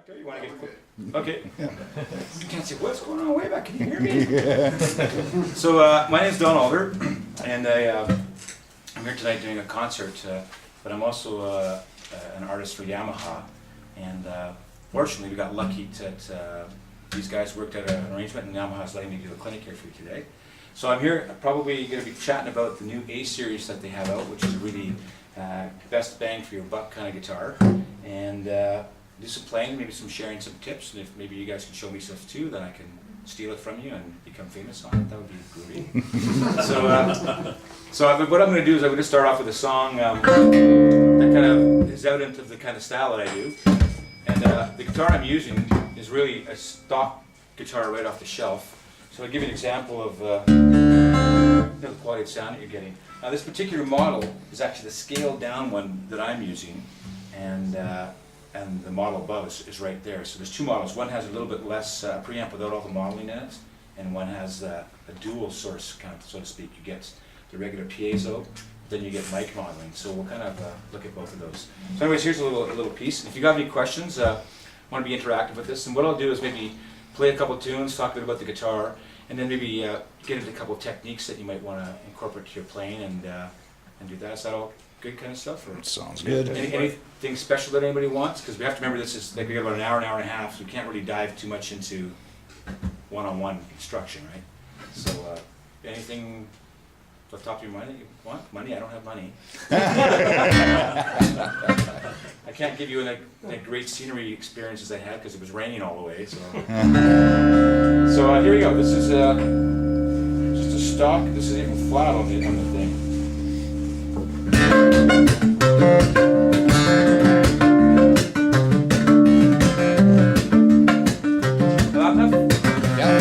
You want to get quick? Okay. You can't say, what's going on way back? Can you hear me? So my name's Alder, and I'm here tonight doing a concert, but I'm also an artist for Yamaha. And fortunately, we got lucky that these guys worked out an arrangement, and Yamaha's letting me do a clinic here for you today. So I'm here probably going to be chatting about the new A series that they have out, which is a really best bang for your buck kind of guitar. And do some playing, maybe some sharing some tips, and if maybe you guys can show me stuff too, then I can steal it from you and become famous on it. That would be groovy. So what I'm going to do is I'm going to start off with a song that kind of is out into the kind of style that I do. And the guitar I'm using is really a stock guitar right off the shelf. So I'll give you an example of the quality of sound that you're getting. Now this particular model is actually the scaled down one that I'm using, and the model above is right there. So there's two models. One has a little bit less preamp without all the modeling in it, and one has a dual source, kind of, so to speak. You get the regular piezo, then you get mic modeling. So we'll kind of look at both of those. So anyways, here's a little piece. If you got any questions, want to be interactive with this, and what I'll do is maybe play a couple tunes, talk a bit about the guitar, and then maybe get into a couple of techniques that you might want to incorporate to your playing and do that. Is that all good kind of stuff? Or sounds good. Anything special that anybody wants? Because we have to remember this is like we got about an hour and a half, so we can't really dive too much into one-on-one instruction, right? So anything off the top of your mind that you want? Money? I don't have money. I can't give you a great scenery experience as I had because it was raining all the way. So, here we go. This is just a stock. This is even flat on the thing. Loud enough? Yeah.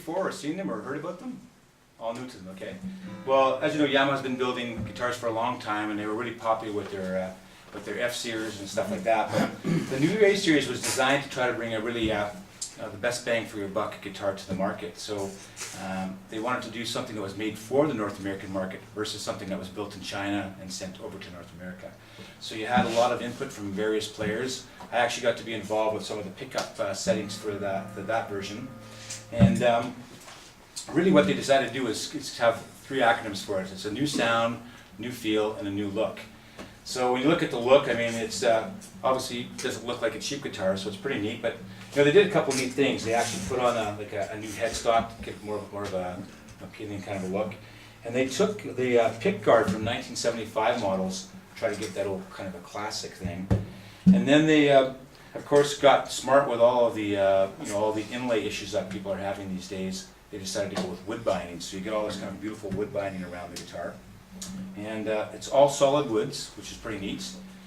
before or seen them or heard about them? All new to them, okay. Well, as you know, Yamaha's been building guitars for a long time, and they were really popular with their F-Series and stuff like that. But the new A-Series was designed to try to bring a really the best bang for your buck guitar to the market. So they wanted to do something that was made for the North American market versus something that was built in China and sent over to North America. So you had a lot of input from various players. I actually got to be involved with some of the pickup settings for that version. And really what they decided to do is have 3 acronyms for it. It's a new sound, new feel, and a new look. So when you look at the look, I mean, it's obviously doesn't look like a cheap guitar, so it's pretty neat. But you know, they did a couple neat things. They actually put on a new headstock to give more of a appealing kind of a look. And they took the pick guard from 1975 models, try to get that old kind of a classic thing. And then they, of course, got smart with all of the all the inlay issues that people are having these days. They decided to go with wood binding, so you get all this kind of beautiful wood binding around the guitar. And it's all solid woods, which is pretty neat.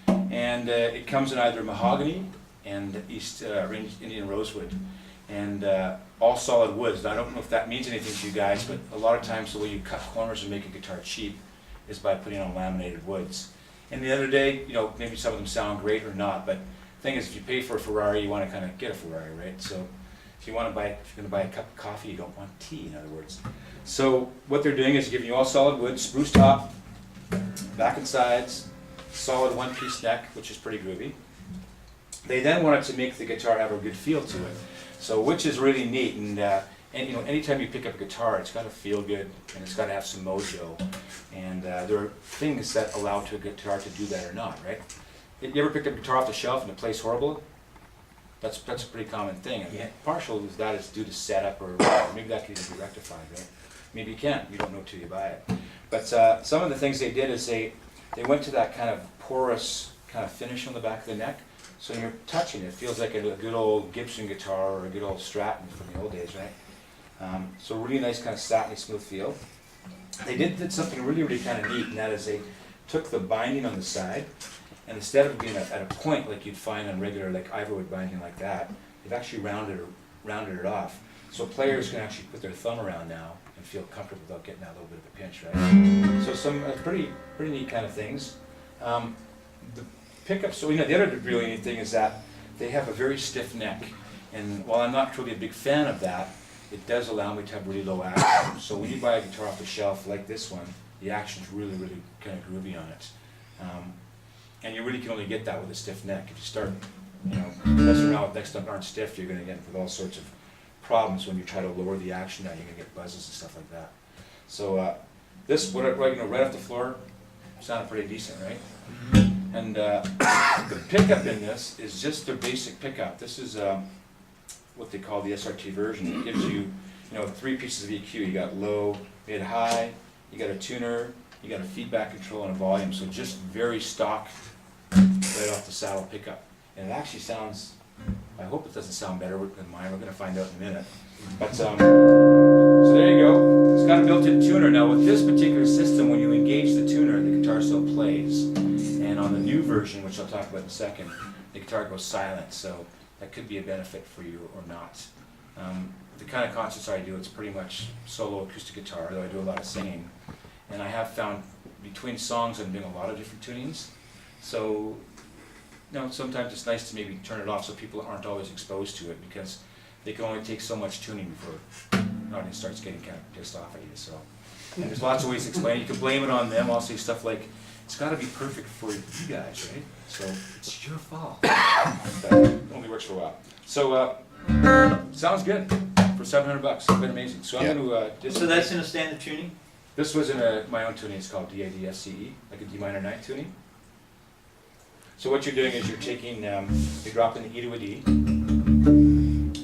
And it comes in either mahogany and East Indian rosewood, and all solid woods. Now, I don't know if that means anything to you guys, but a lot of times the way you cut corners and make a guitar cheap is by putting on laminated woods. And the other day, you know, maybe some of them sound great or not, but the thing is, if you pay for a Ferrari, you want to kind of get a Ferrari, right? So if you're going to buy a cup of coffee, you don't want tea, in other words. So what they're doing is giving you all solid wood, spruce top, back and sides, solid one-piece neck, which is pretty groovy. They then wanted to make the guitar have a good feel to it, so which is really neat. And you know, anytime you pick up a guitar, it's got to feel good and it's got to have some mojo. And there are things that allow to a guitar to do that or not, right? You ever picked up a guitar off the shelf and it plays horrible? That's a pretty common thing. I mean, partial of that is due to setup, or maybe that can even be rectified, right? Maybe you can't. You don't know till you buy it. But some of the things they did is they went to that kind of porous kind of finish on the back of the neck. So when you're touching it, it feels like a good old Gibson guitar or a good old Stratton from the old days, right? So really nice kind of satiny smooth feel. They did something really kind of neat, and that is they took the binding on the side, and instead of being at a point like you'd find on regular like Ivorwood binding like that, they've actually rounded it off. So players can actually put their thumb around now and feel comfortable without getting that little bit of a pinch, right? So some pretty neat kind of things. The pickups, so you know, the other really neat thing is that they have a very stiff neck, and while I'm not really a big fan of that, it does allow me to have really low action. So when you buy a guitar off the shelf like this one, the action's really kind of groovy on it. And you really can only get that with a stiff neck. If you start, you know, messing around with necks that aren't stiff, you're going to get with all sorts of problems when you try to lower the action down. You're going to get buzzes and stuff like that. So this, right off the floor, sounded pretty decent, right? And the pickup in this is just their basic pickup. This is what they call the SRT version. It gives you, 3 pieces of EQ. You got low, mid, high. You got a tuner. You got a feedback control and a volume. So just very stock, right off the saddle pickup. And it actually sounds, I hope it doesn't sound better than mine. We're going to find out in a minute. But so there you go. It's got a built-in tuner. Now with this particular system, when you engage the tuner, the guitar still plays. And on the new version, which I'll talk about in a second, the guitar goes silent. So that could be a benefit for you or not. The kind of concerts I do, it's pretty much solo acoustic guitar, though I do a lot of singing. And I have found between songs I'm doing a lot of different tunings. So sometimes it's nice to maybe turn it off so people aren't always exposed to it, because they can only take so much tuning before the audience starts getting kind of pissed off at you. So, and there's lots of ways to explain it. You can blame it on them. I'll say stuff like, it's got to be perfect for you guys, right? So it's your fault. That only works for a while. So sounds good for $700. It's been amazing. So I'm going to. So that's in a standard tuning? This was in my own tuning. It's called DADSCE, like a D minor 9 tuning. So what you're doing is you're taking, you're dropping the E to a D,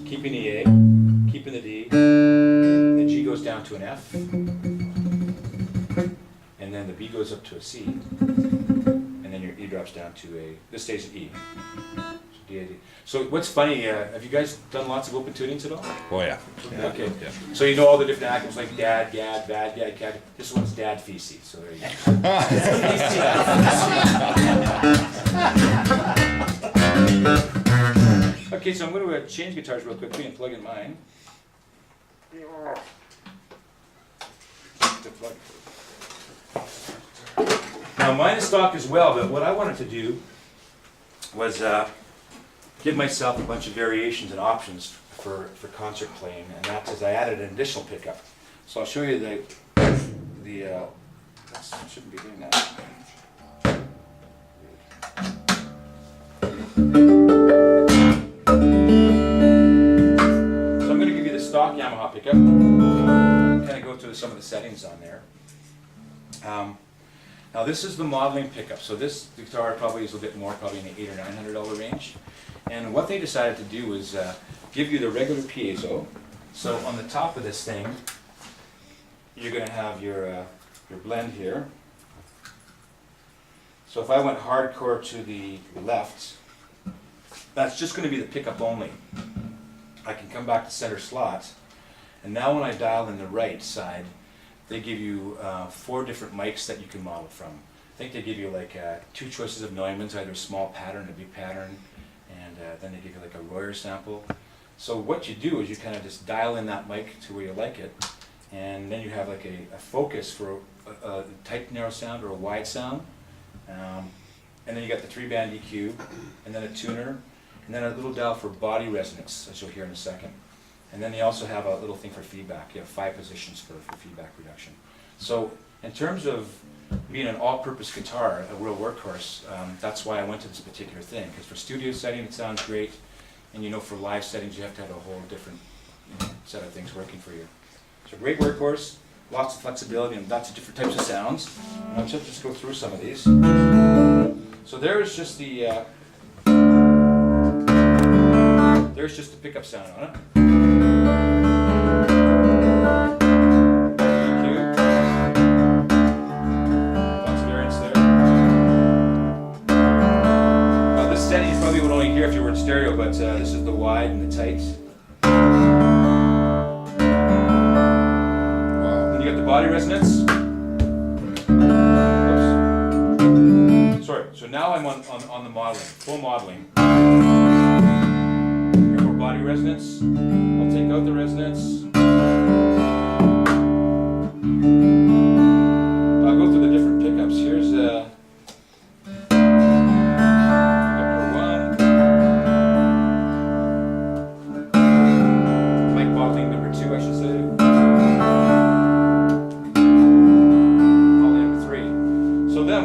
keeping the A, keeping the D, the G goes down to an F, and then the B goes up to a C, and then your E drops down to a, this stays at E. So D-A-D. So what's funny, have you guys done lots of open tunings at all? Oh yeah. Okay. Yeah. So you know all the different acronyms like dad, gad, bad, gad, cad. This one's dad feces, so there you go. Okay, so I'm going to change guitars real quickly and plug in mine. Now mine is stock as well, but what I wanted to do was give myself a bunch of variations and options for concert playing, and that's as I added an additional pickup. So I'll show you I shouldn't be doing that. So I'm going to give you the stock Yamaha pickup, kind of go through some of the settings on there. Now this is the modeling pickup, so this guitar probably is a bit more, probably in the $800 or $900 range. And what they decided to do is give you the regular piezo. So on the top of this thing, you're going to have your blend here. So if I went hardcore to the left, that's just going to be the pickup only. I can come back to center slot, and now when I dial in the right side, they give you 4 different mics that you can model from. I think they give you like 2 choices of Neumanns, either a small pattern, a big pattern, and then they give you like a Royer sample. So what you do is you kind of just dial in that mic to where you like it, and then you have like a focus for a tight narrow sound or a wide sound, and then you got the 3-band EQ, and then a tuner, and then a little dial for body resonance, as you'll hear in a second. And then they also have a little thing for feedback. You have 5 positions for feedback reduction. So in terms of being an all-purpose guitar, a real workhorse, that's why I went to this particular thing. Because for studio setting it sounds great, and you know for live settings you have to have a whole different set of things working for you. So great workhorse, lots of flexibility and lots of different types of sounds. And I'll just go through some of these. So there's just the pickup sound on it. If you were in stereo, but this is the wide and the tight. Wow. Then you got the body resonance. Oops. Sorry, so now I'm on the modeling, full modeling. Here for body resonance. I'll take out the resonance. I'll go through the different pickups. Here's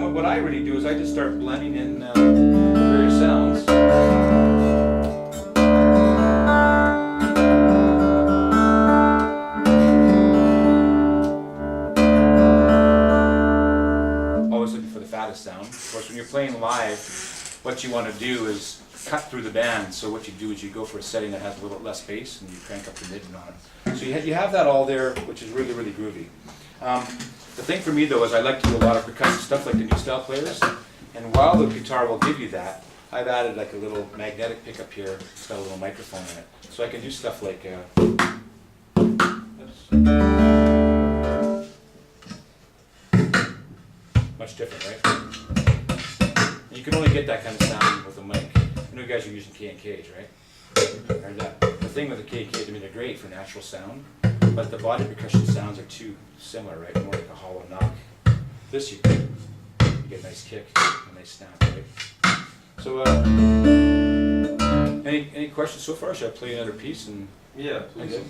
what I really do is I just start blending in various sounds. Always looking for the fattest sound. Of course, when you're playing live, what you want to do is cut through the band. So what you do is you go for a setting that has a little bit less bass and you crank up the mid on it. So you have that all there, which is really, really groovy. The thing for me though is I like to do a lot of percussive stuff like the new style players, and while the guitar will give you that, I've added like a little magnetic pickup here. It's got a little microphone in it, so I can do stuff like much different, right? And you can only get that kind of sound with a mic. I know you guys are using K&Ks, right? Or the thing with the K&Ks, I mean they're great for natural sound, but the body percussion sounds are too similar, right? More like a hollow knock. This you get a nice kick, a nice snap, right? So, any questions so far? Should I play another piece? And yeah, please. Okay.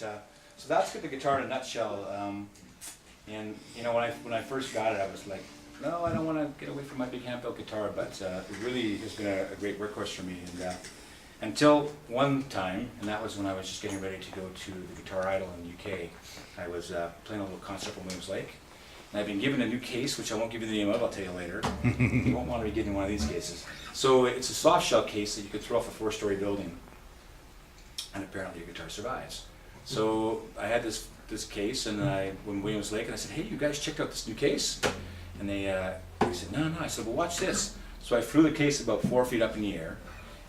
But so that's the guitar in a nutshell. And you know, when I first got it, I was like, no, I don't want to get away from my big hand-built guitar. But it really has been a great workhorse for me. And until one time, and that was when I was just getting ready to go to the Guitar Idol in the UK. I was playing a little concert in Williams Lake. And I've been given a new case, which I won't give you the name of, I'll tell you later. You won't want to be getting one of these cases. So it's a soft shell case that you could throw off a 4-story building. And apparently your guitar survives. So I had this case, and I went to Williams Lake, and I said, hey, you guys checked out this new case? And they said, no. I said, well, watch this. So I threw the case about 4 feet up in the air,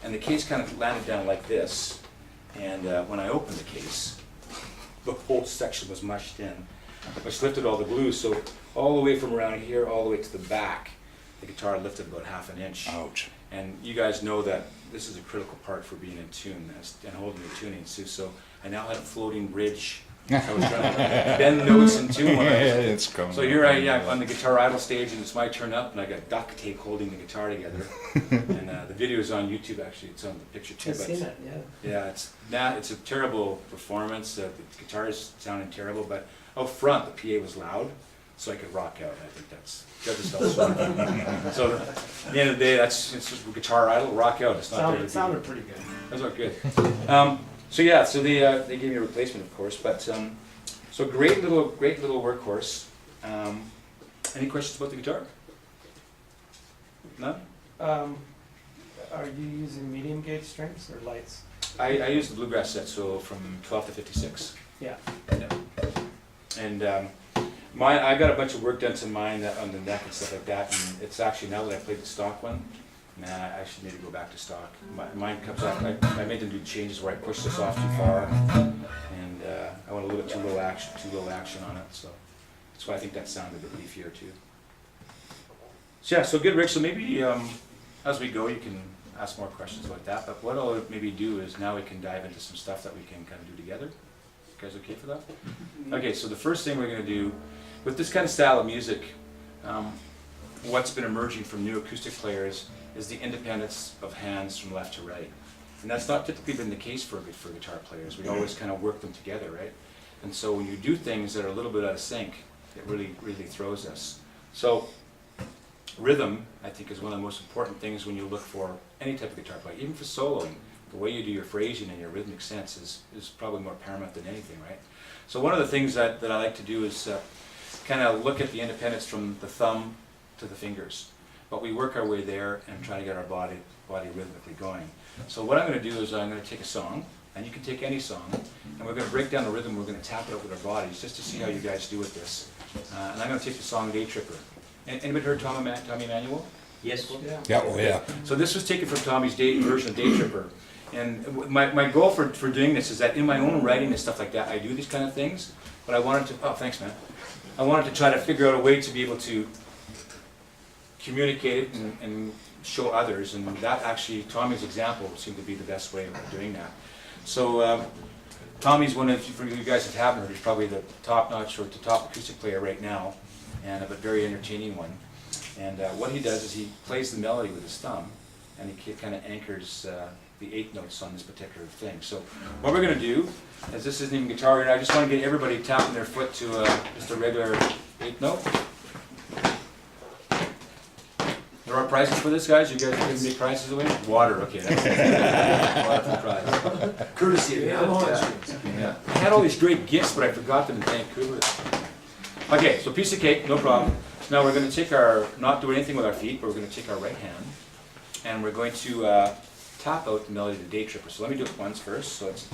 and the case kind of landed down like this. And when I opened the case, the whole section was mushed in, which lifted all the glue. So all the way from around here, all the way to the back, the guitar lifted about ½ an inch. Ouch. And you guys know that this is a critical part for being in tune and holding your tuning. So I now had a floating bridge. I was trying to bend notes in tune. So here I am on the Guitar Idol stage, and it's my turn up, and I got duct tape holding the guitar together. And the video is on YouTube. Actually, it's on the picture too. I've seen it. Yeah. Yeah, it's a terrible performance. The guitar is sounding terrible, but out front the PA was loud, so I could rock out. I think that's self-sort. So at the end of the day, it's just a Guitar Idol, rock out. It's not It sounded pretty good. That's not good. So yeah, so they gave me a replacement, of course, but so great little workhorse. Any questions about the guitar? None? Are you using medium gauge strings or lights? I use the bluegrass set, so from 12 to 56. Yeah. And I got a bunch of work done to mine on the neck and stuff like that, and it's actually, now that I played the stock one, man, I actually need to go back to stock. Mine comes off, I made them do changes where I push this off too far, and I want a little bit too low action on it, so that's why I think that sounded a bit leafier too. So yeah, so good, Rick. So maybe as we go, you can ask more questions about that, but what I'll maybe do is now we can dive into some stuff that we can kind of do together. You guys okay for that? Okay, so the first thing we're going to do, with this kind of style of music, what's been emerging from new acoustic players is the independence of hands from left to right. And that's not typically been the case for guitar players. We always kind of work them together, right? And so when you do things that are a little bit out of sync, it really throws us. So rhythm, I think, is one of the most important things when you look for any type of guitar player. Even for soloing, the way you do your phrasing and your rhythmic sense is probably more paramount than anything, right? So one of the things that I like to do is kind of look at the independence from the thumb to the fingers. But we work our way there and try to get our body rhythmically going. So what I'm going to do is I'm going to take a song, and you can take any song, and we're going to break down the rhythm. We're going to tap it out with our bodies just to see how you guys do with this. And I'm going to take the song Day Tripper. Anybody heard Tommy Emmanuel? Yes. Yeah, oh yeah. So this was taken from Tommy's version of Day Tripper. And my goal for doing this is that in my own writing and stuff like that, I do these kind of things, but I wanted to, oh, thanks, man. I wanted to try to figure out a way to be able to communicate it and show others, and that actually, Tommy's example seemed to be the best way of doing that. So Tommy's one of, for you guys that haven't heard, he's probably the top-notch or the top acoustic player right now, and a very entertaining one. And what he does is he plays the melody with his thumb, and he kind of anchors the 8 notes on this particular thing. So what we're going to do, as this isn't even guitar, and I just want to get everybody tapping their foot to just a regular 8 note. There are prizes for this, guys. You guys are giving me prizes away? Water, okay. That's water for prize. Courtesy of the Yeah. I had all these great gifts, but I forgot them in Vancouver. Okay, so piece of cake, no problem. Now we're going to take not do anything with our feet, but we're going to take our right hand, and we're going to tap out the melody of the Day Tripper. So let me do it once first. So it's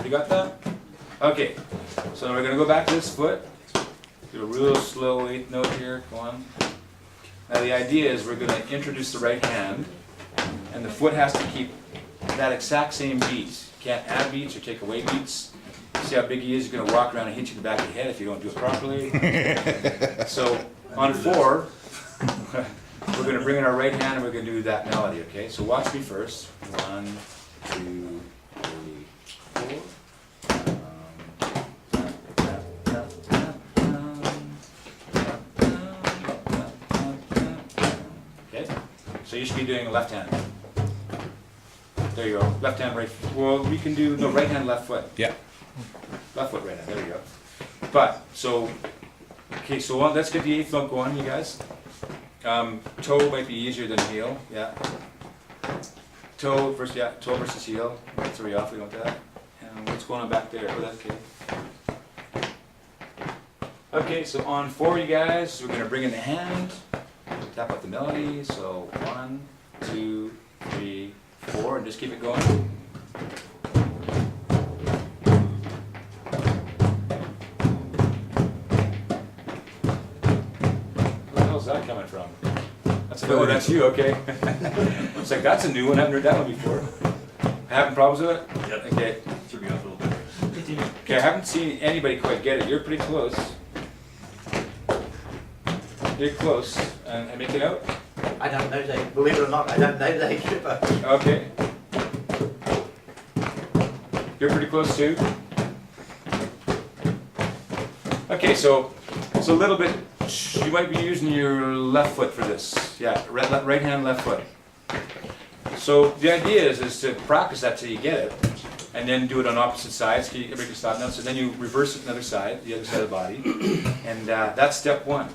you got that? Okay, so we're going to go back to this foot, do a real slow 8th note here, go on. Now the idea is we're going to introduce the right hand, and the foot has to keep that exact same beat. You can't add beats or take away beats. See how big he is? He's going to walk around and hit you in the back of the head if you don't do it properly. So on 4, we're going to bring in our right hand and we're going to do that melody, okay? So watch me first. 1, 2, 3, 4. you should be doing left hand. There you go. Left hand, right. Well, we can do, no, right hand, left foot. Yeah. Left foot, right hand. There you go. But, so, okay, so let's get the eighth note going, you guys. Toe might be easier than heel, yeah. Toe versus, yeah, toe versus heel. That's where we off, we don't do that. And what's going on back there? Oh, that's okay. Okay, so on 4, you guys, we're going to bring in the hand, tap out the melody, so 1, 2, 3, 4, and just keep it going. Where the hell's that coming from? Oh, that's you, okay. It's like, that's a new one, I haven't heard that one before. Having problems with it? Yep. Okay. Should be off a little bit. Okay, I haven't seen anybody quite get it. You're pretty close. You're close. And make it out? I don't know that, believe it or not, I don't know that Kipper. Okay. You're pretty close too. Okay, so a little bit, you might be using your left foot for this. Yeah, right hand, left foot. So the idea is to practice that till you get it, and then do it on opposite sides. Everybody can stop now. So then you reverse it to the other side of the body, and that's step 1.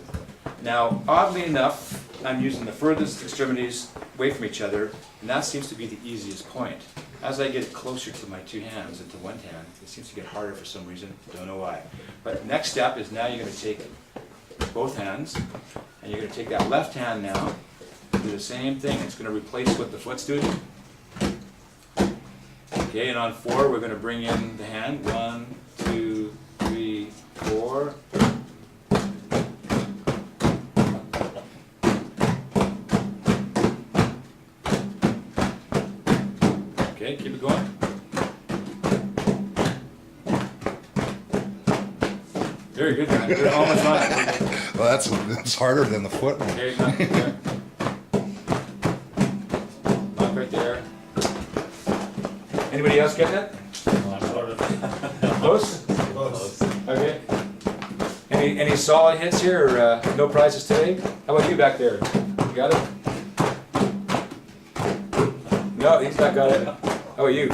Now, oddly enough, I'm using the furthest extremities away from each other, and that seems to be the easiest point. As I get closer to my 2 hands and to one hand, it seems to get harder for some reason. Don't know why. But next step is now you're going to take both hands, and you're going to take that left hand now, do the same thing. It's going to replace what the foot's doing. Okay, and on 4, we're going to bring in the hand. 1, 2, 3, 4. Okay, keep it going. Very good, man. You're almost on it. Well, that's harder than the foot one. Okay, knock there. Knock right there. Anybody else get that? Close? Close. Okay. Any solid hits here, or no prizes today? How about you back there? You got it? No, he's not got it. How about you?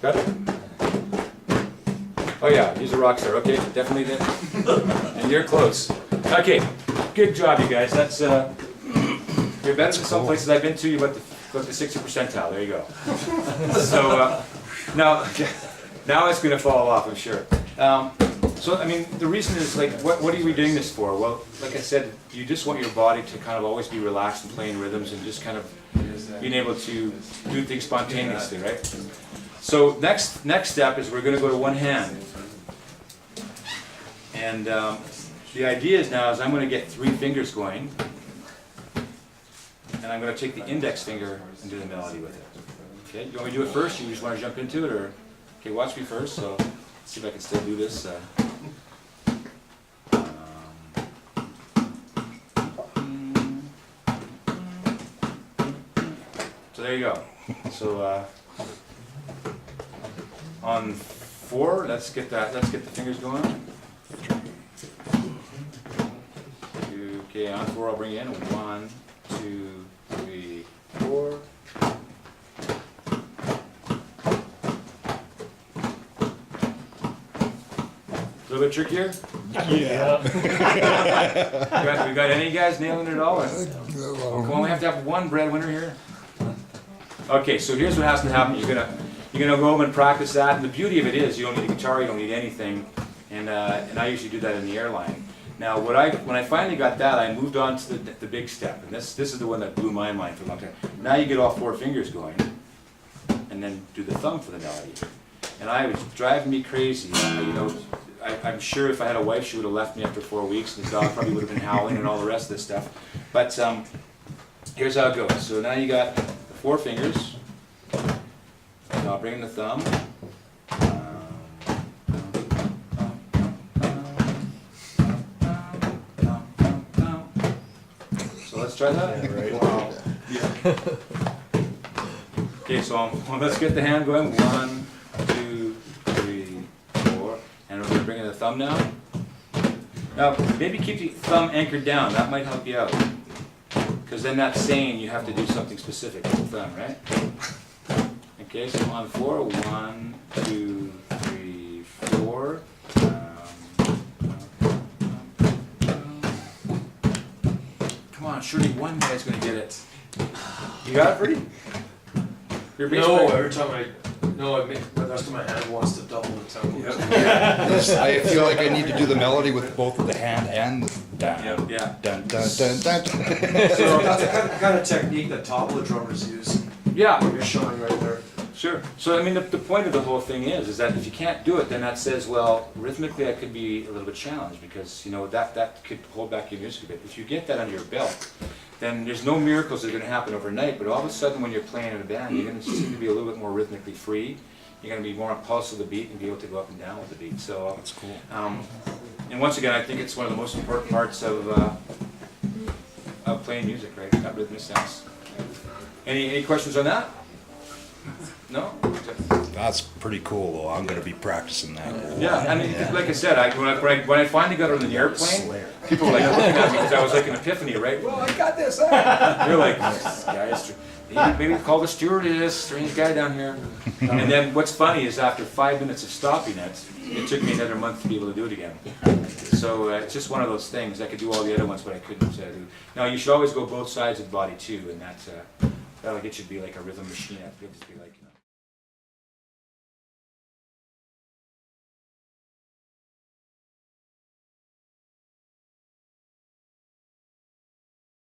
Got it? Oh yeah, he's a rock star. Okay, definitely did. And you're close. Okay, good job, you guys. That's you're better than some places I've been to. You got the 60th percentile. There you go. So now it's going to fall off, I'm sure. So I mean, the reason is like, what are we doing this for? Well, like I said, you just want your body to kind of always be relaxed and playing rhythms and just kind of being able to do things spontaneously, right? So next step is we're going to go to one hand. And the idea is now is I'm going to get 3 fingers going, and I'm going to take the index finger and do the melody with it. Okay, you want me to do it first? You just want to jump into it, or okay? Watch me first. So let's see if I can still do this. So there you go. So on 4, let's get the fingers going. Okay, on 4 I'll bring in 1, 2, 3, 4. A little bit trickier? Yeah. We got any guys nailing it all? Come on, we have to have one breadwinner here. Okay, so here's what has to happen. You're gonna go home and practice that. And the beauty of it is you don't need a guitar, you don't need anything. And I usually do that in the airline. Now, when I finally got that, I moved on to the big step, and this is the one that blew my mind for a long time. Now you get all 4 fingers going, and then do the thumb for the melody. And it was driving me crazy. You know, I'm sure if I had a wife, she would have left me after 4 weeks, and the dog probably would have been howling and all the rest of this stuff. But here's how it goes. So now you got 4 fingers. Now I'll bring in the thumb. So let's try that. Yeah, right. Wow. Yeah. Okay, so let's get the hand going. 1, 2, 3, 4, and we're going to bring in the thumb now. Now, maybe keep the thumb anchored down. That might help you out. Because Because then that's saying you have to do something specific with the thumb, right? Okay, so on 4, 1, 2, 3, 4. Come on, surely one guy's gonna get it. You got it, Freddie? Your bass No, player? every time I make the rest of my hand wants to double the tempo. I feel like I need to do the melody with both the hand and the down. Yeah. Dun, dun, dun, dun. So that's the kind of technique that tabla drummers use. Yeah. What you're showing right there. Sure. So I mean, the point of the whole thing is that if you can't do it, then that says, well, rhythmically I could be a little bit challenged because you know that could hold back your music a bit. If you get that under your belt, then there's no miracles that are going to happen overnight. But all of a sudden, when you're playing in a band, you're going to seem to be a little bit more rhythmically free. You're going to be more on pulse of the beat and be able to go up and down with the beat. So That's cool. And once again, I think it's one of the most important parts of playing music, right? That rhythmic sense. Any questions on that? No? That's pretty cool, though. I'm gonna be practicing that. Yeah, I mean, like I said, when I finally got on the airplane, people were like looking at me because I was like an epiphany, right? Well, I got this. They're like, this guy is, maybe call the stewardess, strange guy down here. And then what's funny is after 5 minutes of stopping it, it took me another month to be able to do it again. So it's just one of those things. I could do all the other ones, but I couldn't do. Now you should always go both sides of the body too, and that'll get you to be like a rhythm machine. That'll just be like.